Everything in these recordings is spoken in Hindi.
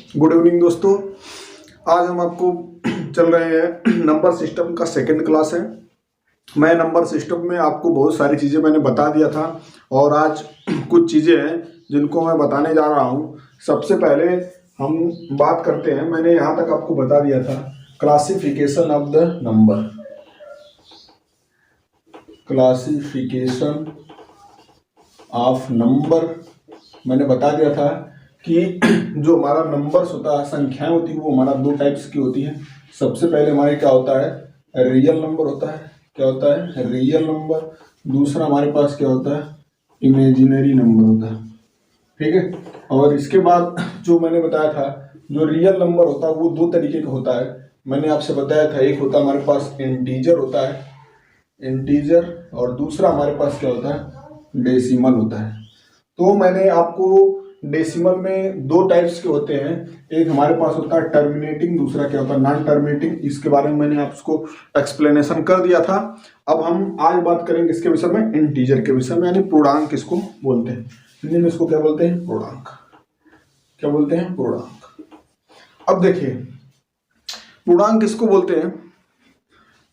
गुड इवनिंग दोस्तों। आज हम आपको चल रहे हैं नंबर सिस्टम का सेकंड क्लास है। मैं नंबर सिस्टम में आपको बहुत सारी चीज़ें मैंने बता दिया था और आज कुछ चीज़ें हैं जिनको मैं बताने जा रहा हूँ। सबसे पहले हम बात करते हैं, मैंने यहाँ तक आपको बता दिया था classification of the number. Classification of number मैंने बता दिया था कि जो हमारा नंबर्स होता है, संख्याएं होती है, वो हमारा दो टाइप्स की होती है। सबसे पहले हमारे क्या होता है, रियल नंबर होता है। क्या होता है? Real number. दूसरा हमारे पास क्या होता है, इमेजिनरी नंबर होता है। ठीक है। और इसके बाद जो मैंने बताया था, जो रियल नंबर होता है वो दो तरीके का होता है। मैंने आपसे बताया था, एक होता है हमारे पास इंटीजर होता है, इंटीजर, और दूसरा हमारे पास क्या होता है, डेसिमल होता है। तो मैंने आपको डेसिमल में दो टाइप्स के होते हैं, एक हमारे पास होता है टर्मिनेटिंग, दूसरा क्या होता है नॉन टर्मिनेटिंग। इसके बारे में मैंने आपको एक्सप्लेनेशन कर दिया था। अब हम आज बात करेंगे इसके विषय में, इंटीजर के विषय में, यानी पूर्णांक किसको बोलते हैं। हिंदी में इसको क्या बोलते हैं, पूर्णांक। क्या बोलते हैं, पूर्णांक। अब देखिए, पूर्णांक किसको बोलते हैं,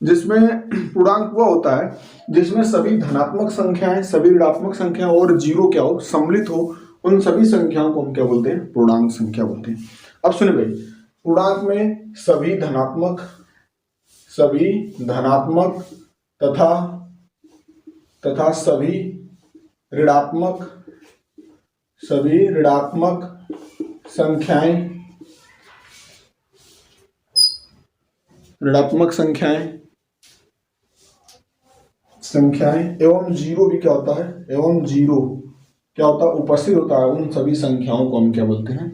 जिसमें पूर्णांक वो होता है जिसमें सभी धनात्मक संख्याएं, सभी ऋणात्मक संख्या और जीरो क्या हो, सम्मिलित हो। उन सभी संख्याओं को हम क्या बोलते हैं, पूर्णांक संख्या बोलते हैं। अब सुनिए भाई, पूर्णांक में सभी धनात्मक तथा सभी ऋणात्मक संख्याएं एवं जीरो भी क्या होता है, एवं जीरो क्या होता है, उपस्थित होता है। उन सभी संख्याओं को हम क्या बोलते हैं,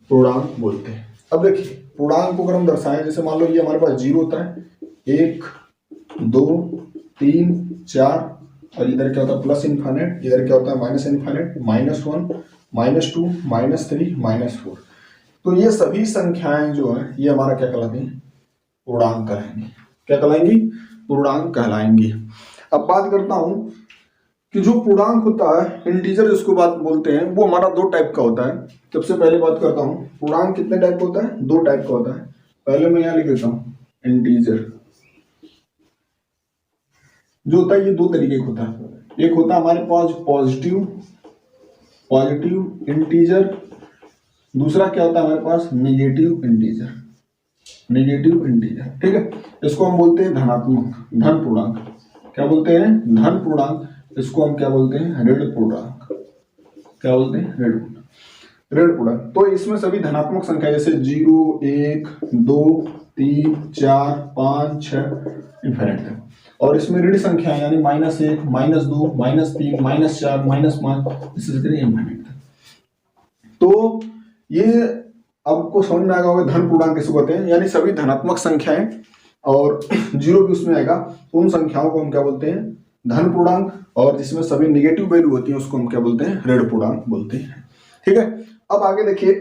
पूर्णांक बोलते हैं। अब देखिए, पूर्णांक को अगर हम दर्शाएं, जैसे मान लो ये हमारे पास जीरो होता है, 1 2 3 4, और इधर क्या होता है प्लस इनफाइनाइट, इधर क्या होता है माइनस इनफाइनाइट, -1 -2 -3 -4। तो ये सभी संख्याएं जो है ये हमारा क्या कहलाती हैं, पूर्णांक कहलाएंगी। क्या कहलाएंगी, पूर्णांक कहलाएंगी। अब बात करता हूं कि जो पूर्णांक होता है, इंटीजर जिसको बात बोलते हैं, वो हमारा दो टाइप का होता है। सबसे पहले बात करता हूं, पूर्णांक कितने टाइप का होता है, दो टाइप का होता है। पहले मैं यहां लिख देता हूं, इंटीजर जो होता है ये दो तरीके का होता है। एक होता है हमारे पास पॉजिटिव इंटीजर, दूसरा क्या होता है हमारे पास, नेगेटिव इंटीजर। ठीक है। इसको हम बोलते हैं धनात्मक, धन पूर्णांक। क्या बोलते हैं, धन पूर्णांक। इसको हम क्या बोलते हैं, ऋण पूर्णांक। क्या बोलते हैं, ऋण पूर्णांक। तो इसमें सभी धनात्मक संख्या जैसे 0 1 2 3 4 5 6 इनफिनिट है, और इसमें ऋण संख्या यानी -1 -2 -3 -4 -5 इसी इनफिनिट है। तो ये आपको समझ में आएगा होगा धन पूर्णांक किसको कहते हैं, यानी सभी धनात्मक संख्याएं और जीरो भी उसमें आएगा, उन संख्याओं को हम क्या बोलते हैं, धन पूर्णांक। और जिसमें सभी निगेटिव वैल्यू होती है उसको हम क्या बोलते हैं, ऋण पूर्णांक बोलते हैं। ठीक है। अब आगे देखिए,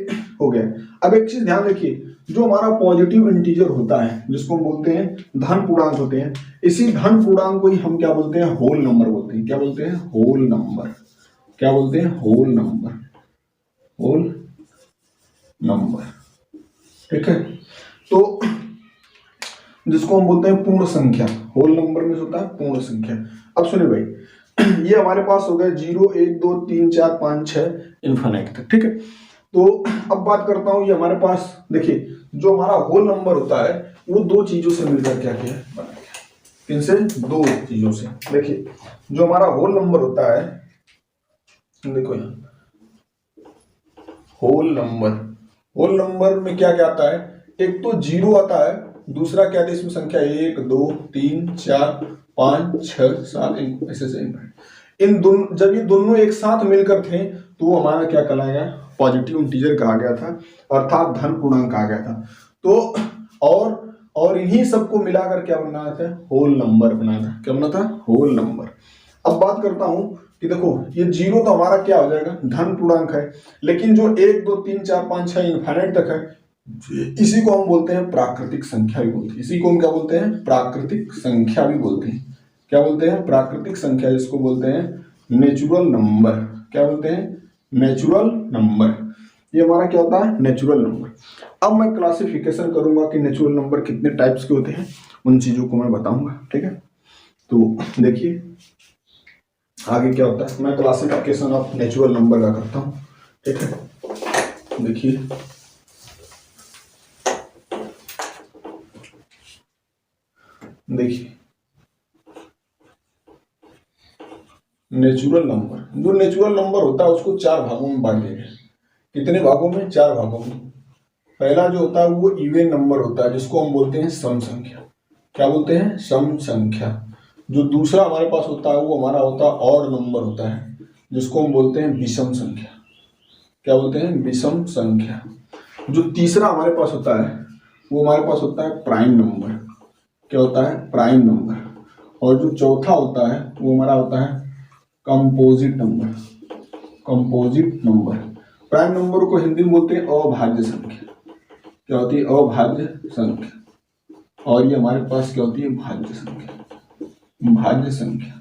हो गया। अब एक चीज ध्यान रखिए, जो हमारा पॉजिटिव इंटीजर होता है जिसको हम बोलते हैं धन पूर्णांक होते हैं, इसी धन पूर्णांक को ही हम क्या बोलते हैं, होल नंबर बोलते हैं। क्या बोलते हैं, होल नंबर। क्या बोलते हैं, होल नंबर। Whole number. ठीक है। तो जिसको हम बोलते हैं पूर्ण संख्या, होल नंबर में होता है पूर्ण संख्या। अब सुनिए भाई, ये हमारे पास हो गया 0 1 2 3 4 5 6 इनफिनिट तक। ठीक है। तो अब बात करता हूं, ये हमारे पास देखिए, जो हमारा होल नंबर होता है वो दो चीजों से मिलकर क्या किया, बना गया। किनसे, दो चीजों से। देखिए, जो हमारा होल नंबर होता है, देखो यहाँ होल नंबर में क्या क्या आता है, एक तो जीरो आता है, दूसरा क्या है इसमें संख्या 1 2 3 4 5 6 7 ऐसे से इन दोनों, जब ये दोनों एक साथ मिलकर थे तो वो हमारा क्या कहलाएगा, पॉजिटिव इंटीजर कहा गया था, अर्थात धन पूर्णांक कहा गया था। तो और इन्हीं सबको मिलाकर क्या बनाया था, होल नंबर बनाया था। क्या बना था, होल नंबर। अब बात करता हूं कि देखो, ये जीरो तो हमारा क्या हो जाएगा, धन पूर्णांक है, लेकिन जो 1 2 3 4 5 6 इनफिनिट तक है, इसी को हम बोलते हैं प्राकृतिक संख्या भी बोलते हैं। इसी को हम क्या बोलते हैं, प्राकृतिक संख्या भी बोलते हैं। क्या बोलते हैं, प्राकृतिक संख्या, जिसको बोलते हैं नेचुरल नंबर। क्या बोलते हैं, नेचुरल नंबर। ये हमारा क्या होता है, नेचुरल नंबर। अब मैं क्लासिफिकेशन करूंगा कि नेचुरल नंबर कितने टाइप्स के होते हैं, उन चीजों को मैं बताऊंगा, ठीक है। तो देखिए आगे क्या होता है, मैं क्लासिफिकेशन ऑफ नेचुरल नंबर का करता हूं, ठीक है। देखिए देखिए नेचुरल नंबर, जो नेचुरल नंबर होता है उसको 4 भागों में बांट देंगे। कितने भागों में, 4 भागों में। पहला जो होता है वो इवन नंबर होता है, जिसको हम बोलते हैं सम संख्या। क्या बोलते हैं, सम संख्या। जो दूसरा हमारे पास होता है वो हमारा होता है ऑड नंबर होता है, जिसको हम बोलते हैं विषम संख्या। क्या बोलते हैं, विषम संख्या। जो तीसरा हमारे पास होता है वो हमारे पास होता है प्राइम नंबर। क्या होता है, प्राइम नंबर। और जो चौथा होता है वो हमारा होता है composite number. Composite number. Prime number को हिंदी में बोलते हैं अभाज्य संख्या। क्या होती है, अभाज्य संख्या। और ये हमारे पास क्या होती है, भाज्य संख्या। भाज्य संख्या।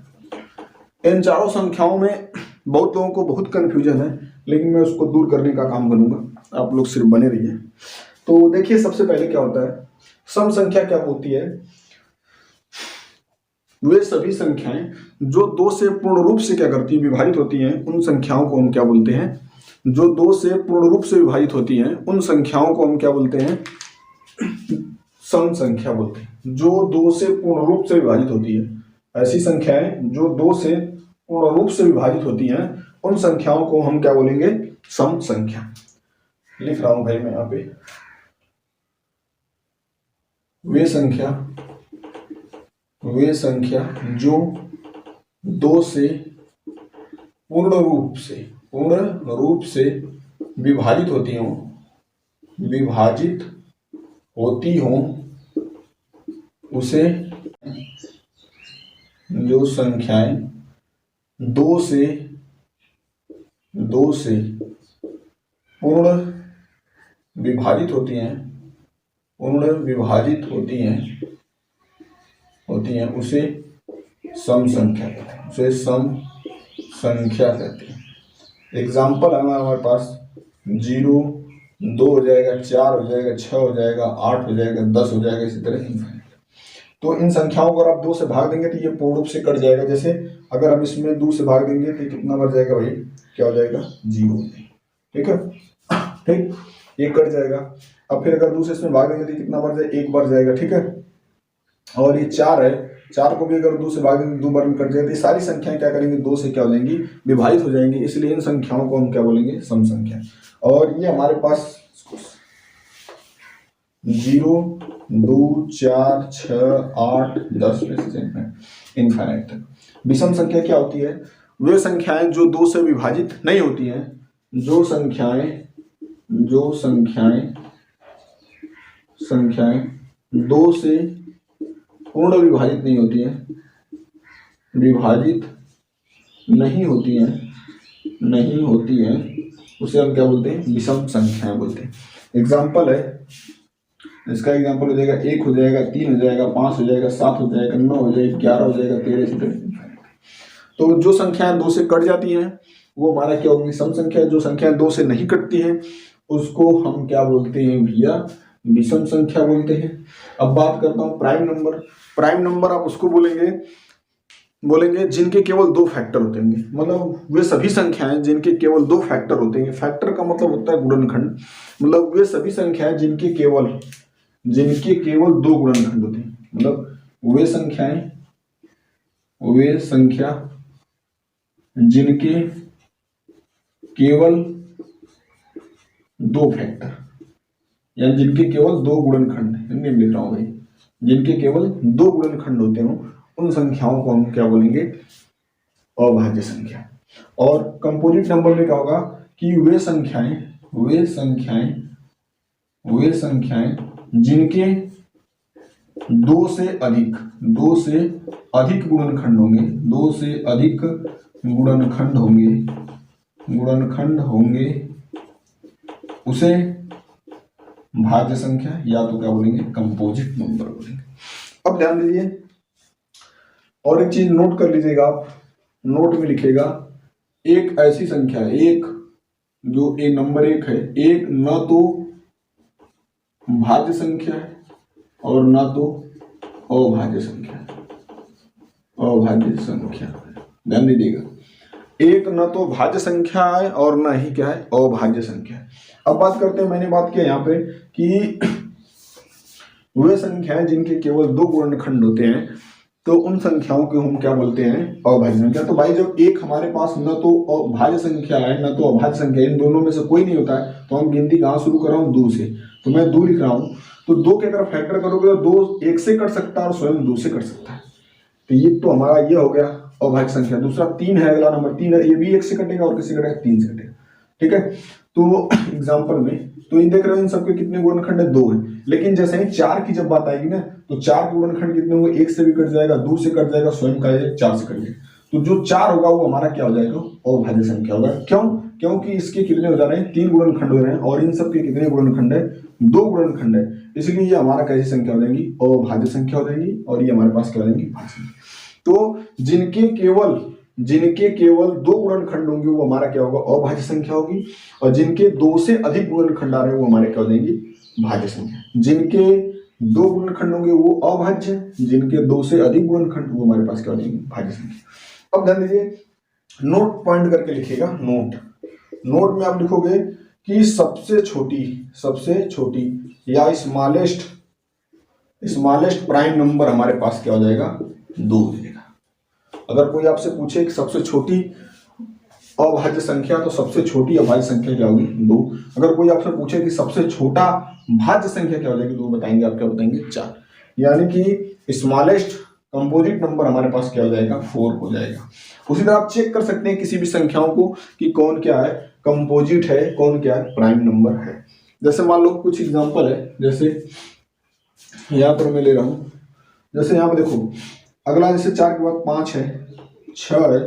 इन चारों संख्याओं में बहुत लोगों को बहुत कंफ्यूजन है, लेकिन मैं उसको दूर करने का काम करूंगा, आप लोग सिर्फ बने रहिए। तो देखिए सबसे पहले क्या होता है, सम संख्या क्या होती है, वे सभी संख्याएं जो 2 से पूर्ण रूप से क्या करती है, विभाजित होती हैं, उन संख्याओं को हम क्या बोलते हैं, जो 2 से पूर्ण रूप से विभाजित होती हैं उन संख्याओं को हम क्या बोलते हैं, सम संख्या बोलते हैं। जो 2 से पूर्ण रूप से विभाजित होती है, ऐसी संख्याएं जो 2 से पूर्ण रूप से विभाजित होती हैं उन संख्याओं को हम क्या बोलेंगे, सम संख्या। लिख रहा हूं भाई मैं यहाँ पे, वे संख्या जो 2 से पूर्ण रूप से विभाजित होती हों उसे, जो संख्याएं 2 से पूर्ण विभाजित होती हैं उसे सम संख्या कहते हैं। एग्जाम्पल है हमारे पास 0, 2 हो जाएगा, 4 हो जाएगा, 6 हो जाएगा, 8 हो जाएगा, 10 हो जाएगा, इसी तरह इनफाइनाइट। तो इन संख्याओं को अगर आप 2 से भाग देंगे तो ये पूर्ण रूप से कट जाएगा। जैसे अगर हम इसमें 2 से भाग देंगे तो कितना बढ़ जाएगा भाई, क्या हो जाएगा, 0। ठीक है, ठीक, ये कट जाएगा। अब फिर अगर 2 से इसमें भाग देंगे तो कितना बढ़ जाएगा, 1 बढ़ जाएगा। ठीक है, और ये 4 है, 4 को भी अगर 2 से भाग देंगे 2 बार में कट जाएगा। तो सारी संख्याएं क्या करेंगी, 2 से क्या हो जाएंगी, विभाजित हो जाएंगी। इसलिए इन संख्याओं को हम क्या बोलेंगे, सम संख्या। और ये हमारे पास 0, 2, 4, 6, 8, 10 इनफाइनाइट तक। विषम संख्या क्या होती है, वे संख्याएं जो 2 से विभाजित नहीं होती हैं, जो संख्याएं 2 से पूर्ण विभाजित नहीं होती हैं, उसे हम क्या बोलते हैं, विषम संख्याएं बोलते हैं। एग्जाम्पल है, इसका एग्जाम्पल हो जाएगा 1 हो जाएगा, 3 हो जाएगा, 5 हो जाएगा, 7 हो जाएगा, 9 हो जाएगा, 11 हो जाएगा, 13 इसी तरह। तो जो संख्याएं 2 से कट जाती हैं वो हमारा क्या होगी, सम संख्या। जो संख्याएं 2 से नहीं कटती हैं उसको हम क्या बोलते हैं भैया, विषम संख्या बोलते हैं। अब बात करता हूँ प्राइम नंबर। प्राइम नंबर आप उसको बोलेंगे जिनके केवल 2 फैक्टर होते हैं, मतलब वे सभी संख्याएं जिनके केवल 2 फैक्टर होते हैं। फैक्टर का मतलब होता है गुणनखंड, मतलब वे सभी संख्याएं जिनके केवल 2 गुणनखंड होते हैं। मतलब वे संख्या जिनके केवल 2 फैक्टर, यानी जिनके केवल 2 गुणनखंड, हिंदी में लिख रहा हूं भाई, जिनके केवल 2 गुणनखंड होते हो उन संख्याओं को हम क्या बोलेंगे, अभाज्य संख्या। और कंपोजिट नंबर में क्या होगा कि वे संख्याएं जिनके 2 से अधिक गुणनखंड होंगे उसे भाज्य संख्या या तो क्या बोलेंगे, कंपोजिट नंबर बोलेंगे। अब ध्यान दीजिए और एक चीज नोट कर लीजिएगा, आप नोट में लिखेगा, एक ऐसी संख्या 1, जो ए नंबर 1 है, एक न तो भाज्य संख्या है और न तो अभाज्य संख्या है, अभाज्य संख्या। ध्यान दीजिएगा, एक न तो भाज्य संख्या है और न ही क्या है, अभाज्य संख्या है। अब बात करते हैं, मैंने बात किया यहाँ पे कि वे संख्याएं जिनके केवल 2 गुणनखंड होते हैं, तो उन संख्याओं को हम क्या बोलते हैं, अभाज्य संख्या। तो भाई जब एक हमारे पास न तो भाज्य संख्या है न तो अभाज्य संख्या, इन दोनों में से कोई नहीं होता है, तो हम गिनती कहाँ शुरू कर रहा हूँ, 2 से। तो मैं 2 लिख रहा हूँ, तो 2 के अगर फैक्टर करोगे तो 2 1 से कट सकता है और स्वयं 2 से कट सकता है। तो ये तो हमारा ये हो गया अभाज्य संख्या। दूसरा 3 है, अगला नंबर 3 है, ये भी 1 से कटेगा और किसी कटेगा 3 से कटेगा। ठीक है, तो एग्जाम्पल में तो इन देख रहे हो इन सबके कितने गुणनखंड है, 2 है। लेकिन जैसे ही 4 की जब बात आएगी ना, तो 4 के गुणनखंड कितने होंगे, 1 से भी कट जाएगा, 2 से कट जाएगा, स्वयं का 4 से कट जाएगा। तो जो 4 होगा वो हमारा क्या हो जाएगा, अभाज्य संख्या होगा। क्यों? क्योंकि इसके कितने हो जा रहे हैं, 3 गुणनखंड हो रहे हैं और इन सब के कितने गुणनखंड है, 2 गुणनखंड है। इसलिए ये हमारा कैसी संख्या हो जाएंगी, अभाज्य संख्या हो जाएंगी और ये हमारे पास क्या हो जाएंगी, भाज्य संख्या। तो जिनके केवल 2 गुणनखंड होंगे वो हमारा क्या होगा, अभाज्य संख्या होगी, और जिनके 2 से अधिक गुणनखंड आ रहे हैं वो हमारे क्या हो जाएंगी, भाज्य संख्या। जिनके 2 गुणनखंड होंगे वो अभाज्य, जिनके 2 से अधिक गुणनखंड वो हमारे पास क्या हो जाएंगे, भाज्य संख्या। अब ध्यान दीजिए, नोट पॉइंट करके लिखिएगा। नोट में आप लिखोगे कि सबसे छोटी या स्मॉलेस्ट प्राइम नंबर हमारे पास क्या हो जाएगा, 2 हो जाएगा। अगर कोई आपसे पूछे कि सबसे छोटी अभाज्य संख्या, तो सबसे छोटी अभाज्य संख्या क्या होगी, 2। अगर कोई आपसे पूछे कि सबसे छोटा भाज्य संख्या क्या हो जाएगी, तो बताएंगे आप क्या बताएंगे, 4। यानी कि स्मॉलेस्ट कंपोजिट नंबर हमारे पास क्या हो जाएगा, 4 हो जाएगा। उसी तरह आप चेक कर सकते हैं किसी भी संख्याओं को कि कौन क्या है, कंपोजिट है, कौन क्या है, प्राइम नंबर है। जैसे मान लो कुछ एग्जांपल है, जैसे यहाँ पर मैं ले रहा हूँ, जैसे यहाँ पर देखो, अगला जैसे 4 के बाद 5 है, 6 है,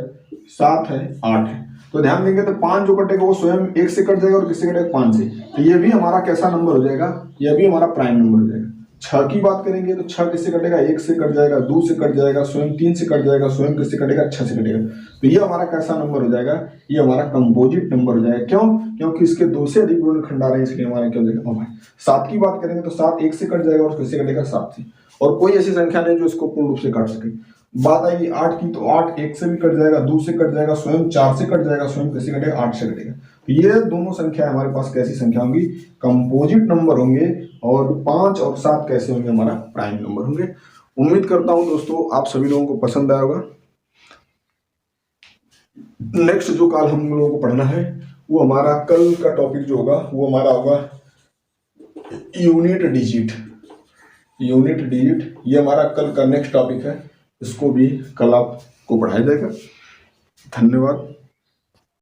7 है, 8 है। तो ध्यान देंगे तो 5 जो कटेगा वो स्वयं 1 से कट जाएगा और किससे कटेगा, 5 से। तो ये भी हमारा कैसा नंबर हो जाएगा, ये भी हमारा प्राइम नंबर हो जाएगा। 6 की बात करेंगे तो 6 किससे कटेगा, 1 से कट जाएगा, 2 से कट जाएगा, स्वयं 3 से कट जाएगा, स्वयं किससे कटेगा, 6 से कटेगा। तो ये हमारा कैसा नंबर हो जाएगा, ये हमारा कंपोजिट नंबर हो जाएगा। क्यों? क्योंकि इसके 2 से अधिक गुणनखंड आ रहे हैं, इसलिए हमारा क्या हो जाएगा, 7 की बात करेंगे तो 7 1 से कट जाएगा और किससे कटेगा, 7 से। और कोई ऐसी संख्या नहीं जो इसको पूर्ण रूप से काट सके। बात आएगी 8 की, तो 8 1 से भी कट जाएगा, 2 से कट जाएगा, स्वयं 4 से कट जाएगा, स्वयं किससे कटेगा, 8 से कटेगा। तो ये दोनों संख्या हमारे पास कैसी संख्या होंगी, कंपोजिट नंबर होंगे, और 5 और 7 कैसे होंगे, हमारा प्राइम नंबर होंगे। उम्मीद करता हूं दोस्तों आप सभी लोगों को पसंद आया होगा। नेक्स्ट जो कल हम लोगों को पढ़ना है, वो हमारा कल का टॉपिक जो होगा वो हमारा होगा यूनिट डिजिट। ये हमारा कल का नेक्स्ट टॉपिक है, इसको भी कल आपको पढ़ाया जाएगा। धन्यवाद।